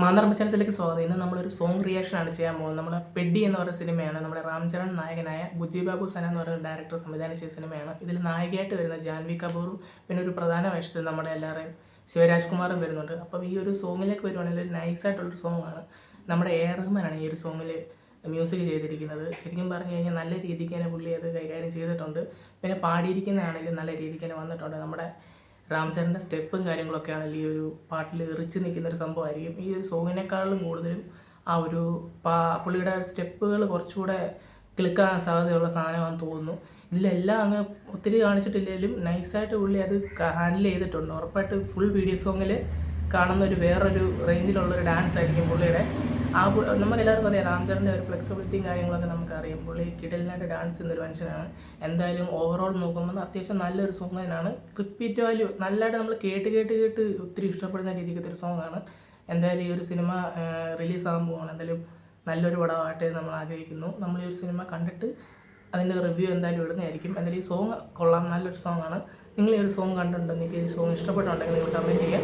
മാന്തർമ്മ ചാനലിലേക്ക് സ്വാഗതം. ഇന്ന് നമ്മളൊരു സോങ് റിയാക്ഷനാണ് ചെയ്യാൻ പോകുന്നത്. നമ്മുടെ പെഡ്ഡി എന്ന് പറയുന്ന സിനിമയാണ്. നമ്മുടെ രാംചരൺ നായകനായ ബുജ്ജി ബാബു സന എന്ന് പറയുന്ന ഡയറക്ടർ സംവിധാനം ചെയ്ത സിനിമയാണ്. ഇതിൽ നായികയായിട്ട് വരുന്ന ജാൻവി കപൂറും പിന്നെ ഒരു പ്രധാന വേഷത്തിൽ നമ്മുടെ എല്ലാവരെയും ശിവരാജ് കുമാറും വരുന്നുണ്ട്. അപ്പം ഈ ഒരു സോങ്ങിലേക്ക് വരുവാണെങ്കിൽ ഒരു നൈസായിട്ടുള്ളൊരു സോങ്ങാണ്. നമ്മുടെ എ ആർ റഹ്മാനാണ് ഈ ഒരു സോങ്ങിൽ മ്യൂസിക് ചെയ്തിരിക്കുന്നത്. ശരിക്കും പറഞ്ഞു കഴിഞ്ഞാൽ നല്ല രീതിക്ക് തന്നെ പുള്ളി അത് കൈകാര്യം ചെയ്തിട്ടുണ്ട്. പിന്നെ പാടിയിരിക്കുന്നതാണെങ്കിലും നല്ല രീതിക്ക് തന്നെ വന്നിട്ടുണ്ട്. നമ്മുടെ രാംചരൻ്റെ സ്റ്റെപ്പും കാര്യങ്ങളൊക്കെ ആണെങ്കിൽ ഈ ഒരു പാട്ടിൽ എറിച്ച് നിൽക്കുന്നൊരു സംഭവമായിരിക്കും. ഈ ഒരു സോങ്ങിനേക്കാളും കൂടുതലും ആ ഒരു പുള്ളിയുടെ സ്റ്റെപ്പുകൾ കുറച്ചുകൂടെ ക്ലിക്കാകാൻ സാധ്യതയുള്ള സാധനമാണെന്ന് തോന്നുന്നു. ഇതിലെല്ലാം അങ്ങ് ഒത്തിരി കാണിച്ചിട്ടില്ലെങ്കിലും നൈസായിട്ട് പുള്ളി അത് ഹാൻഡിൽ ചെയ്തിട്ടുണ്ട്. ഉറപ്പായിട്ട് ഫുൾ വീഡിയോ സോങ്ങിൽ കാണുന്ന ഒരു വേറൊരു റേഞ്ചിലുള്ളൊരു ഡാൻസ് ആയിരിക്കും പുള്ളിയുടെ. നമുക്കെല്ലാവർക്കും അറിയാം രാംചരൻ്റെ ഒരു ഫ്ലെക്സിബിലിറ്റിയും കാര്യങ്ങളൊക്കെ നമുക്കറിയാം. പുള്ളി കിടലിനായിട്ട് ഡാൻസ് ചെയ്യുന്നൊരു മനുഷ്യനാണ്. എന്തായാലും ഓവറോൾ നോക്കുമ്പോൾ അത്യാവശ്യം നല്ലൊരു സോങ് തന്നെയാണ്. റിപ്പീറ്റ് വാല്യൂ നല്ലതായിട്ട് നമ്മൾ കേട്ട് ഒത്തിരി ഇഷ്ടപ്പെടുന്ന രീതിക്കത്തെ ഒരു സോങ്ങാണ്. എന്തായാലും ഈ ഒരു സിനിമ റിലീസാകാൻ പോവാണ്. എന്തായാലും നല്ലൊരു പടമായിട്ട് നമ്മൾ ആഗ്രഹിക്കുന്നു. നമ്മൾ ഈ ഒരു സിനിമ കണ്ടിട്ട് അതിൻ്റെ റിവ്യൂ എന്തായാലും ഇടുന്നതായിരിക്കും. എന്തായാലും ഈ സോങ് കൊള്ളാം, നല്ലൊരു സോങ്ങാണ്. നിങ്ങൾ ഈ ഒരു സോങ് കണ്ടിട്ടുണ്ടോ? നിങ്ങൾക്ക് ഈ സോങ് ഇഷ്ടപ്പെട്ടുണ്ടെങ്കിൽ നിങ്ങൾ കമൻറ്റ് ചെയ്യുക.